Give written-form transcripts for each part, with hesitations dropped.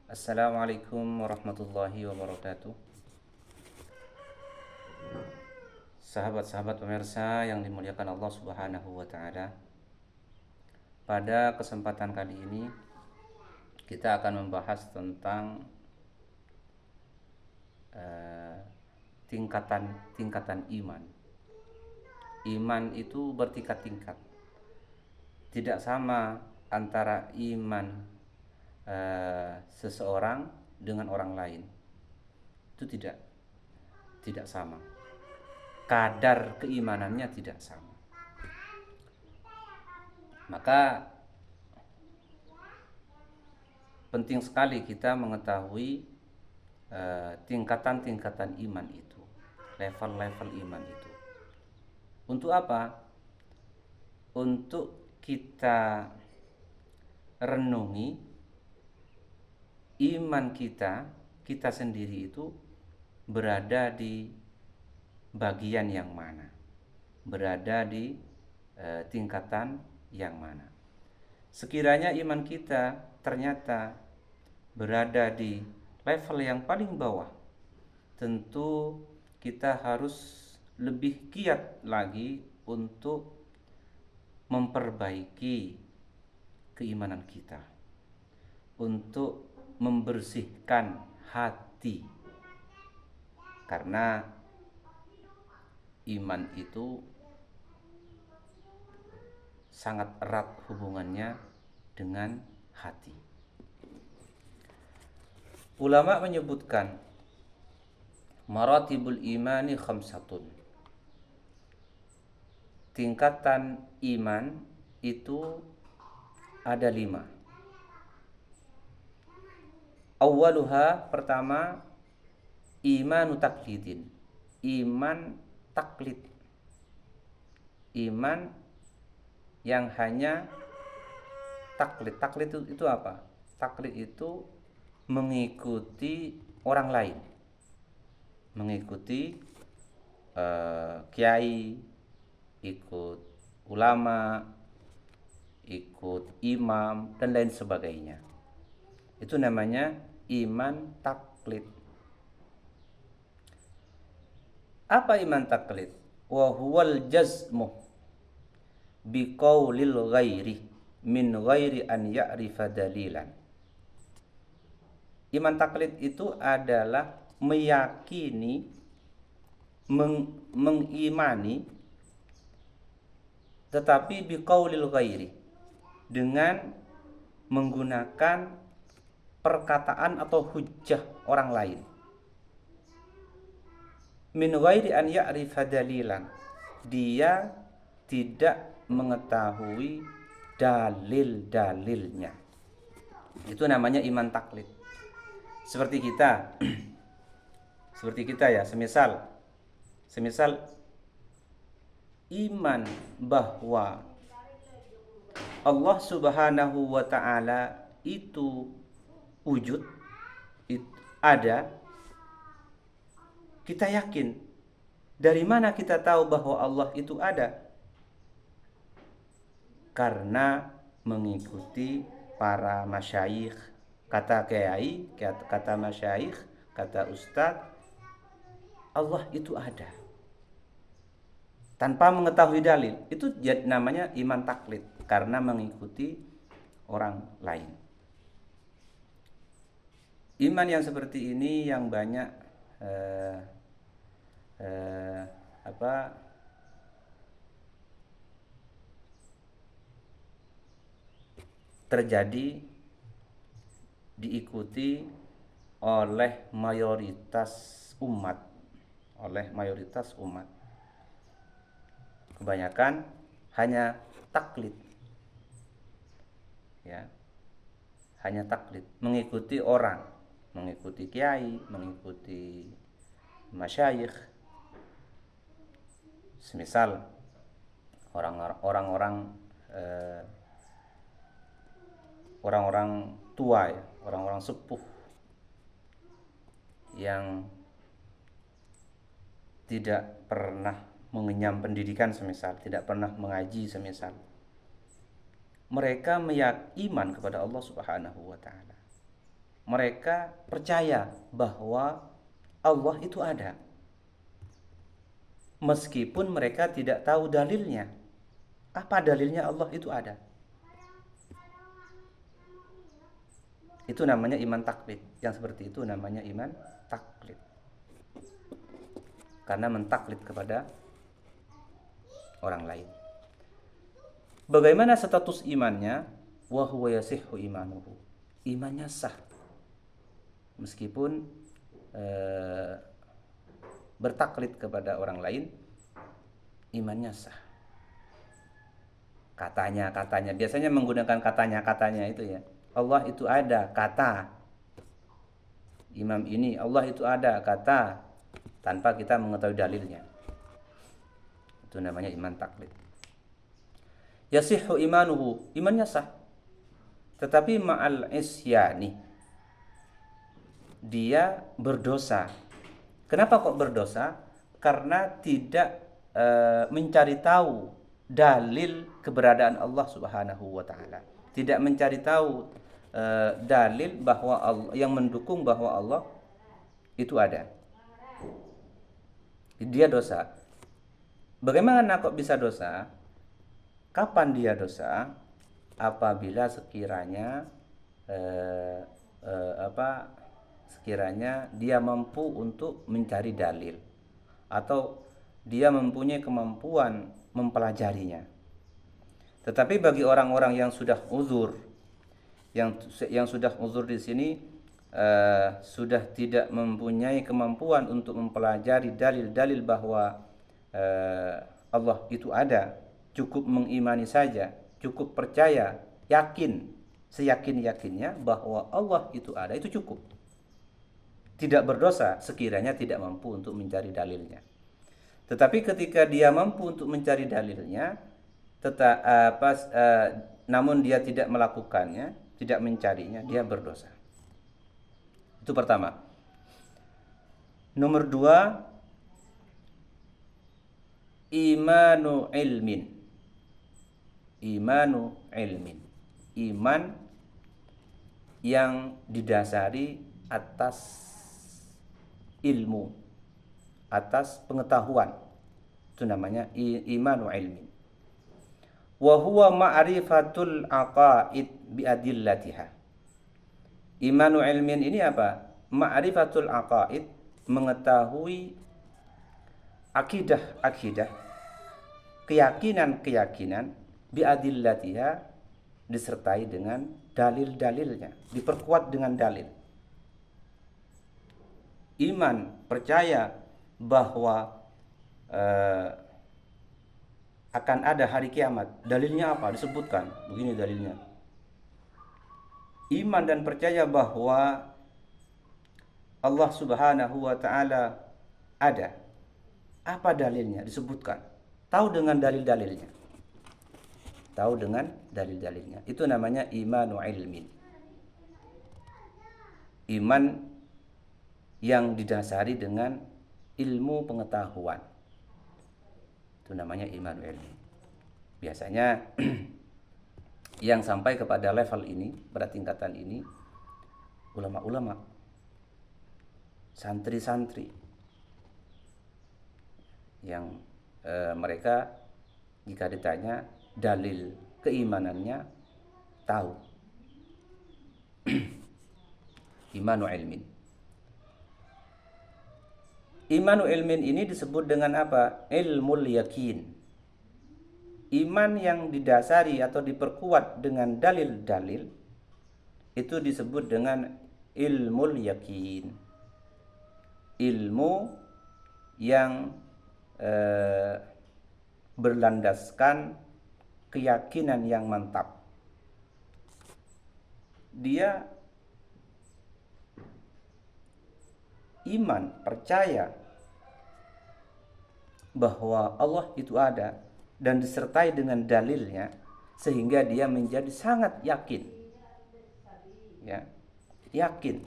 Assalamualaikum warahmatullahi wabarakatuh. Sahabat-sahabat pemirsa yang dimuliakan Allah Subhanahu wa taala. Pada kesempatan kali ini kita akan membahas tentang tingkatan iman. Iman itu bertingkat-tingkat. Tidak sama antara iman seseorang dengan orang lain. Itu tidak sama. Kadar keimanannya tidak sama. Maka penting sekali kita mengetahui tingkatan-tingkatan iman itu, level-level iman itu. Untuk apa? Untuk kita renungi iman kita sendiri itu berada di bagian yang mana, berada di tingkatan yang mana. Sekiranya iman kita ternyata berada di level yang paling bawah, tentu kita harus lebih giat lagi untuk memperbaiki keimanan kita, untuk membersihkan hati, karena iman itu sangat erat hubungannya dengan hati. Ulama menyebutkan maratibul imani khamsatun. Tingkatan iman itu ada 5. Awwaluha, pertama, imanu taklidin. Iman taklid. Iman yang hanya taklid. Taklid itu apa? Taklid itu mengikuti orang lain, mengikuti kiai, ikut ulama, ikut imam dan lain sebagainya. Itu namanya iman taklid. Apa iman taklid? Wa huwal jazmu biqaulil ghairi min ghairi an ya'rifa dalilan. Iman taklid itu adalah meyakini, mengimani, tetapi biqaulil ghairi, dengan menggunakan perkataan atau hujjah orang lain. Min ghairi an ya'rifa dalilan, dia tidak mengetahui dalil-dalilnya. Itu namanya iman taklid. Seperti kita ya, semisal iman bahwa Allah Subhanahu wa taala itu wujud, ada. Kita yakin. Dari mana kita tahu bahwa Allah itu ada? Karena mengikuti para masyayikh. Kata kiai, kata masyayikh, kata ustadz, Allah itu ada. Tanpa mengetahui dalil, itu namanya iman taklid, karena mengikuti orang lain. Iman yang seperti ini yang banyak terjadi, diikuti oleh mayoritas umat. Kebanyakan hanya taklid, ya, hanya taklid, mengikuti orang, mengikuti kiai, mengikuti masyayikh. Semisal orang-orang tua ya, orang-orang sepuh yang tidak pernah mengenyam pendidikan, semisal tidak pernah mengaji, semisal mereka iman kepada Allah Subhanahu wa taala. mereka percaya bahwa Allah itu ada, meskipun mereka tidak tahu dalilnya. Apa dalilnya Allah itu ada? Itu namanya iman taklid. Yang seperti itu namanya iman taklid. Karena mentaklid kepada orang lain. Bagaimana status imannya? Wa huwa yasihhu imanuhu. Imannya sah. Meskipun bertaklid kepada orang lain, imannya sah. Katanya biasanya menggunakan katanya itu ya. Allah itu ada, kata imam ini, Allah itu ada, kata, tanpa kita mengetahui dalilnya. Itu namanya iman taklid. Yasihhu imanuhu, imannya sah. Tetapi ma'al isyani, dia berdosa. Kenapa kok berdosa? Karena tidak mencari tahu dalil keberadaan Allah Subhanahu wa taala. Tidak mencari tahu dalil bahwa Allah, yang mendukung bahwa Allah itu ada. Dia dosa. Bagaimana kok bisa dosa? Kapan dia dosa? Apabila sekiranya sekiranya dia mampu untuk mencari dalil, atau dia mempunyai kemampuan mempelajarinya. Tetapi bagi orang-orang yang sudah uzur, yang sudah uzur di sini sudah tidak mempunyai kemampuan untuk mempelajari dalil-dalil bahwa Allah itu ada, cukup mengimani saja, cukup percaya, yakin, seyakin-yakinnya bahwa Allah itu ada, itu cukup. Tidak berdosa sekiranya tidak mampu untuk mencari dalilnya. Tetapi ketika dia mampu untuk mencari dalilnya, namun dia tidak melakukannya, tidak mencarinya, dia berdosa. Itu pertama. Nomor 2, imanu ilmin. Imanu ilmin. Iman yang didasari atas ilmu, atas pengetahuan. Itu namanya imanu ilmin. Wa huwa ma'rifatul aqaid bi adillatiha. Imanu ilmin ini apa? Ma'rifatul aqaid, mengetahui akidah, keyakinan bi adillatiha, disertai dengan dalil-dalilnya, diperkuat dengan dalil. Iman, percaya bahwa akan ada hari kiamat. Dalilnya apa? Disebutkan. Begini dalilnya. Iman dan percaya bahwa Allah Subhanahu wa taala ada. Apa dalilnya? Disebutkan. Tahu dengan dalil-dalilnya. Tahu dengan dalil-dalilnya. Itu namanya imanu ilmin. Iman yang didasari dengan ilmu pengetahuan. Itu namanya iman ilmi. Biasanya yang sampai kepada level ini, pada tingkatan ini, ulama-ulama, santri-santri, yang mereka jika ditanya dalil keimanannya tahu. Imanu ilmin. Imanu ilmin ini disebut dengan apa? Ilmul yakin. Iman yang didasari atau diperkuat dengan dalil-dalil itu disebut dengan ilmul yakin. Ilmu yang berlandaskan keyakinan yang mantap. Dia iman, percaya bahwa Allah itu ada dan disertai dengan dalilnya, sehingga dia menjadi sangat yakin. Ya, yakin.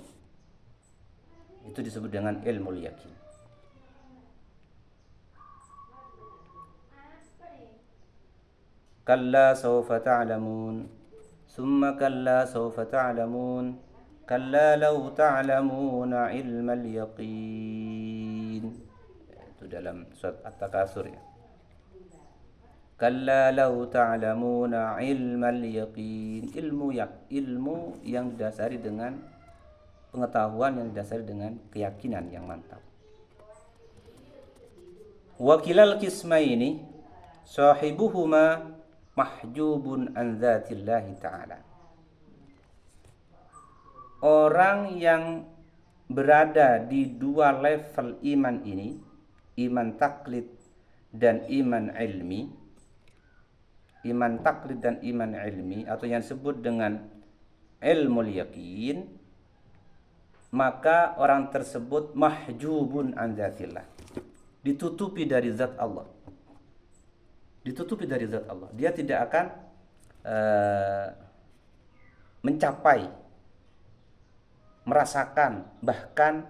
Itu disebut dengan ilmu yakin. Kalla sawfa ta'lamun, summa kalla sawfa ta'lamun. kalla law ta'lamuna ilmal yaqin. Itu dalam surat At-Takasur ya. Kalla law ta'lamuna ilmal yaqin. Ilmu yang didasari dengan pengetahuan, yang didasari dengan keyakinan yang mantap. Wa kilal qismaini sahibuhuma mahjubun an dzatillahi ta'ala. Orang yang berada di dua level iman ini, iman taklid dan iman ilmi, iman taklid dan iman ilmi, atau yang disebut dengan ilmul yaqin, maka orang tersebut mahjubun an dzatillah, ditutupi dari zat Allah. Ditutupi dari zat Allah. Dia tidak akan mencapai, merasakan, bahkan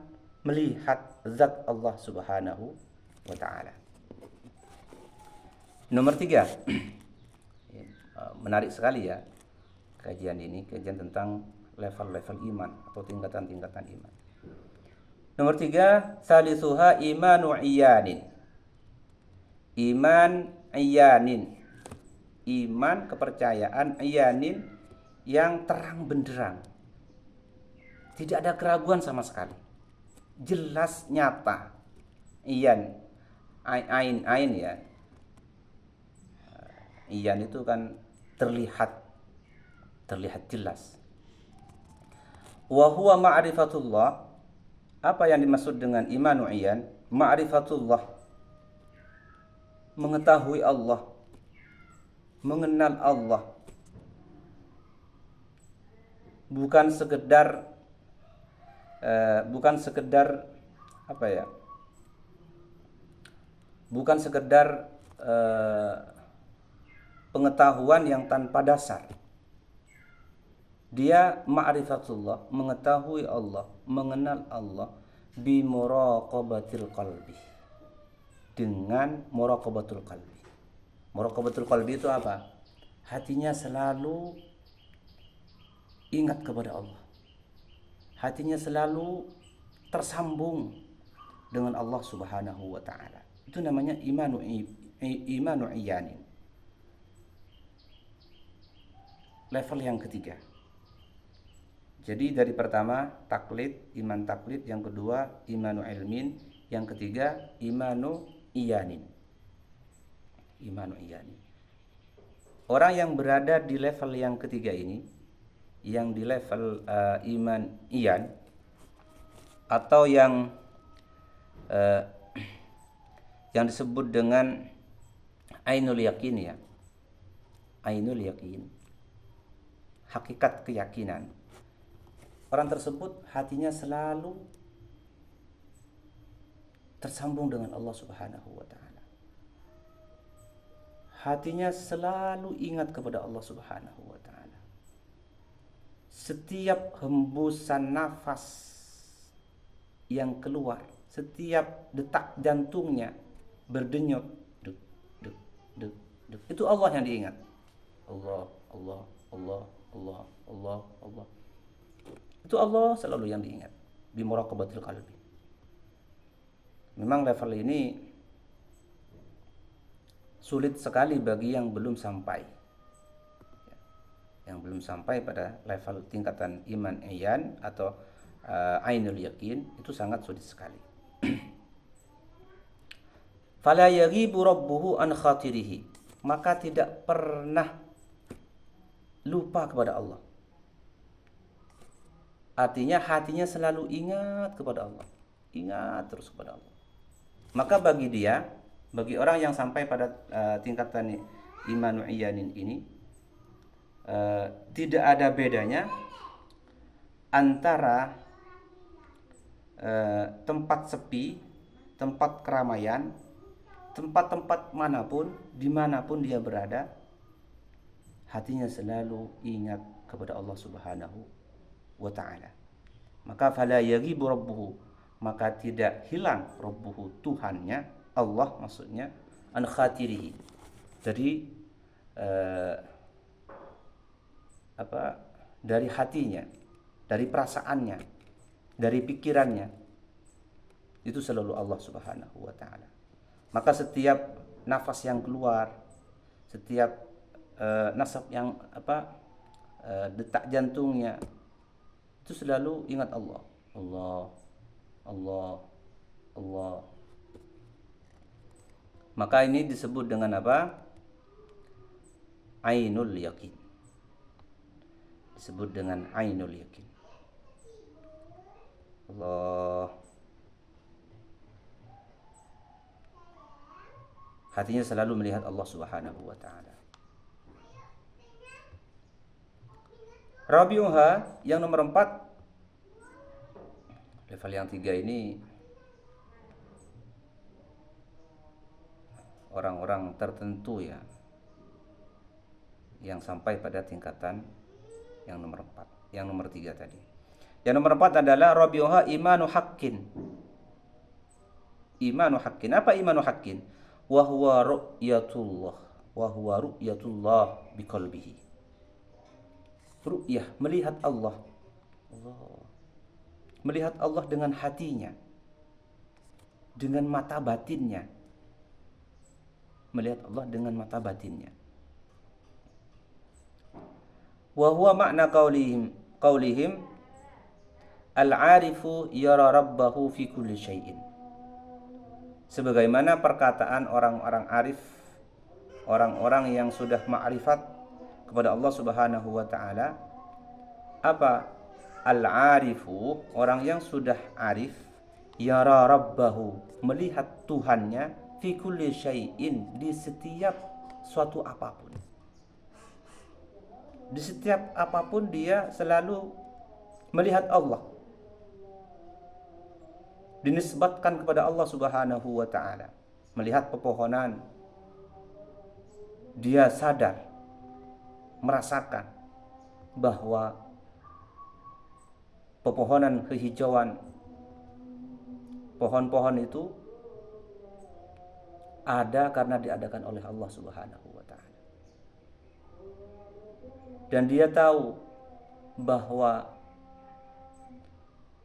melihat zat Allah Subhanahu wa ta'ala. Nomor 3. Menarik sekali ya kajian ini, kajian tentang level-level iman atau tingkatan-tingkatan iman. Nomor 3, salisuha imanu iyanin. Iman iyanin. Iman kepercayaan iyanin yang terang benderang. Tidak ada keraguan sama sekali. Jelas nyata. Iyan. Ain ya. Iyan itu kan terlihat jelas. Wa huwa ma'rifatullah. Apa yang dimaksud dengan imanu iyan? Ma'rifatullah, mengetahui Allah, mengenal Allah. Bukan sekedar apa ya? Bukan sekedar pengetahuan yang tanpa dasar. Dia ma'rifatullah, mengetahui Allah, mengenal Allah bi muraqabatil qalbi, dengan muraqabatul qalbi. Muraqabatul qalbi itu apa? Hatinya selalu ingat kepada Allah. Hatinya selalu tersambung dengan Allah Subhanahu wa ta'ala. Itu namanya imanu iyanin. Level yang ketiga. Jadi dari pertama taklid, iman taklid, yang kedua imanu ilmin, yang ketiga imanu iyanin. Imanu iyanin. Orang yang berada di level yang ketiga ini, yang di level iman iyan, atau yang disebut dengan ainul yakin ya. Ainul yakin. Hakikat keyakinan. Orang tersebut hatinya selalu tersambung dengan Allah Subhanahu wa ta'ala. Hatinya selalu ingat kepada Allah Subhanahu wa ta'ala. Setiap hembusan nafas yang keluar, setiap detak jantungnya berdenyut, duk, duk, duk, duk. Itu Allah yang diingat. Allah, Allah, Allah, Allah, Allah, Allah. Itu Allah selalu yang diingat di muraqabatul qalbi. Memang level ini sulit sekali bagi yang belum sampai. Yang belum sampai pada level tingkatan iman iyan atau ainul yakin, itu sangat sulit sekali. Fala yaghibu rabbuhu an khatirihi, maka tidak pernah lupa kepada Allah. Artinya hatinya selalu ingat kepada Allah. Ingat terus kepada Allah. Maka bagi dia, bagi orang yang sampai pada tingkatan imanu iyanin ini, tidak ada bedanya antara tempat sepi, tempat keramaian, tempat-tempat manapun, dimanapun dia berada, hatinya selalu ingat kepada Allah Subhanahu wa ta'ala. Maka fala yaghibu rabbuhu, maka tidak hilang rabbuhu, Tuhannya, Allah maksudnya, an khatirihi, dari dari hatinya, dari perasaannya, dari pikirannya. Itu selalu Allah Subhanahu wa taala. Maka setiap nafas yang keluar, setiap nasab yang detak jantungnya, itu selalu ingat Allah. Allah, Allah, Allah. Maka ini disebut dengan apa? Ainul yakin. Disebut dengan ainul yakin. Allah. Hatinya selalu melihat Allah Subhanahu wa taala. Rabiuha yang nomor 4. Level yang 3 ini orang-orang tertentu ya, yang sampai pada tingkatan yang nomor 4, yang nomor 3 tadi. Yang nomor 4 adalah rabiuha imanu haqqin. Imanu haqqin. Apa imanu haqqin? Wa huwa ru'yatullah. Wa huwa ru'yatullah biqalbihi. Ru'yah, melihat Allah. Melihat Allah dengan hatinya, dengan mata batinnya. Melihat Allah dengan mata batinnya. Wa huwa makna qaulihim al-arifu yara rabbahu fi kulli syai'in. Sebagaimana perkataan orang-orang arif, orang-orang yang sudah ma'rifat kepada Allah Subhanahu wa taala. Apa? Al-arifu, orang yang sudah arif, yara rabbahu, melihat Tuhannya, fi kulli syai'in, di setiap suatu apapun. Di setiap apapun dia selalu melihat Allah. Dinisbatkan kepada Allah Subhanahu wa taala. Melihat pepohonan, dia sadar, merasakan bahwa pepohonan kehijauan, pohon-pohon itu ada karena diadakan oleh Allah Subhanahu wa taala. Dan dia tahu bahwa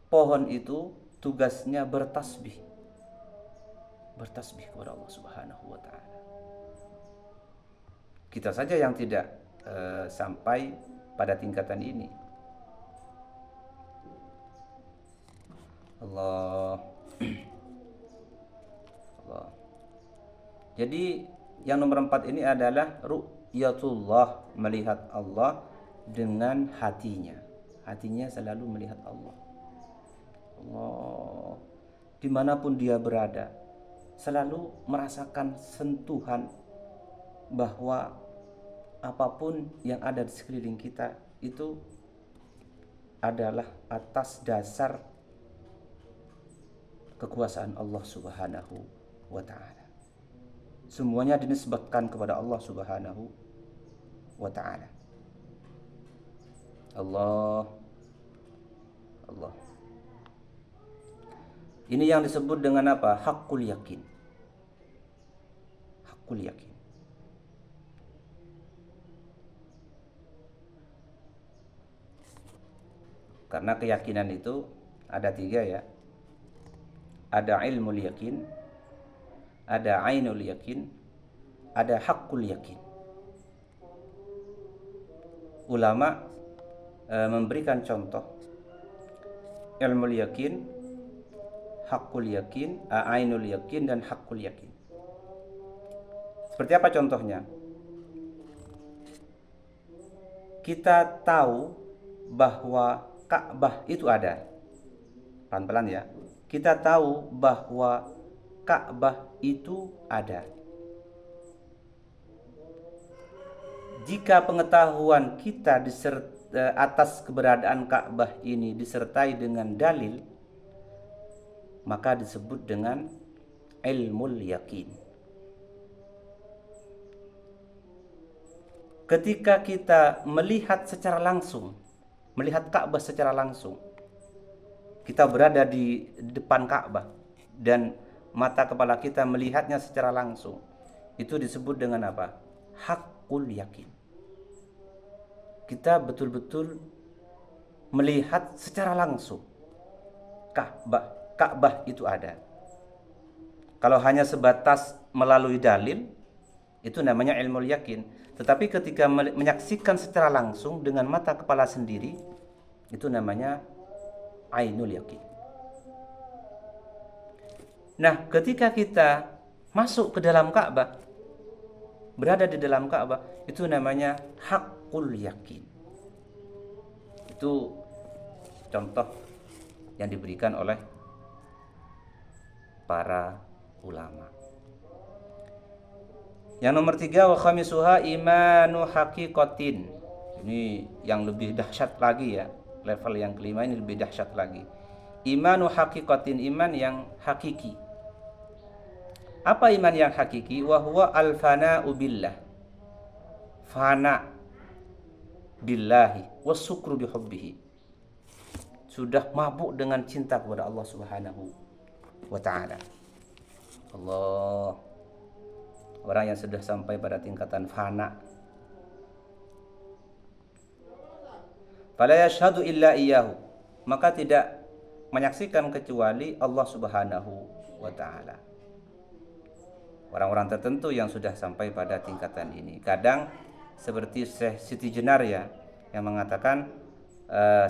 pohon itu tugasnya bertasbih kepada Allah Subhanahu wa taala. Kita saja yang tidak sampai pada tingkatan ini. Allah. Allah. Jadi yang nomor 4 ini adalah ru'yatullah, melihat Allah dengan hatinya. Hatinya selalu melihat Allah. Allah, dimanapun dia berada, selalu merasakan sentuhan bahwa apapun yang ada di sekeliling kita itu adalah atas dasar kekuasaan Allah Subhanahu wa ta'ala. Semuanya dinisbatkan kepada Allah Subhanahu wa ta'ala. Allah, Allah. Ini yang disebut dengan apa? Haqqul yakin. Haqqul yakin. Karena keyakinan itu ada 3 ya. Ada ilmul yakin, ada ainul yakin, ada haqqul yakin. Ulama memberikan contoh ilmul yakin, haqqul yakin, ainul yakin, dan haqqul yakin. Seperti apa contohnya? Kita tahu bahwa Ka'bah itu ada. Pelan-pelan ya. Kita tahu bahwa Ka'bah itu ada. Jika pengetahuan kita atas keberadaan Ka'bah ini disertai dengan dalil, maka disebut dengan ilmul yakin. Ketika kita melihat secara langsung, melihat Ka'bah secara langsung, kita berada di depan Ka'bah dan mata kepala kita melihatnya secara langsung, itu disebut dengan apa? Haqqul yakin. Kita betul-betul melihat secara langsung Ka'bah itu ada. Kalau hanya sebatas melalui dalil, itu namanya ilmu yakin. Tetapi ketika menyaksikan secara langsung dengan mata kepala sendiri, itu namanya ainul yakin. Nah, ketika kita masuk ke dalam Ka'bah, berada di dalam Ka'bah, itu namanya haqqul yakin. Itu contoh yang diberikan oleh para ulama. Yang nomor 3, wa khamisuha imanu haqiqatin. Ini yang lebih dahsyat lagi ya. Level yang kelima ini lebih dahsyat lagi. Imanu haqiqatin, iman yang hakiki. Apa iman yang hakiki? Wa huwa al-fana'u billah. Fana billahi was sukru bihubbihi. Sudah mabuk dengan cinta kepada Allah Subhanahu wa ta'ala. Allah, orang yang sudah sampai pada tingkatan fana, fala yashhadu illa iyyahu, maka tidak menyaksikan kecuali Allah Subhanahu wa ta'ala. Orang-orang tertentu yang sudah sampai pada tingkatan ini, kadang seperti Syekh Siti Jenar ya, yang mengatakan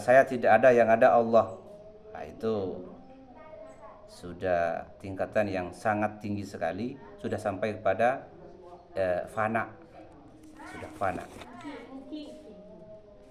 saya tidak ada, yang ada Allah. Nah, itu sudah tingkatan yang sangat tinggi sekali, sudah sampai kepada fana, sudah fana.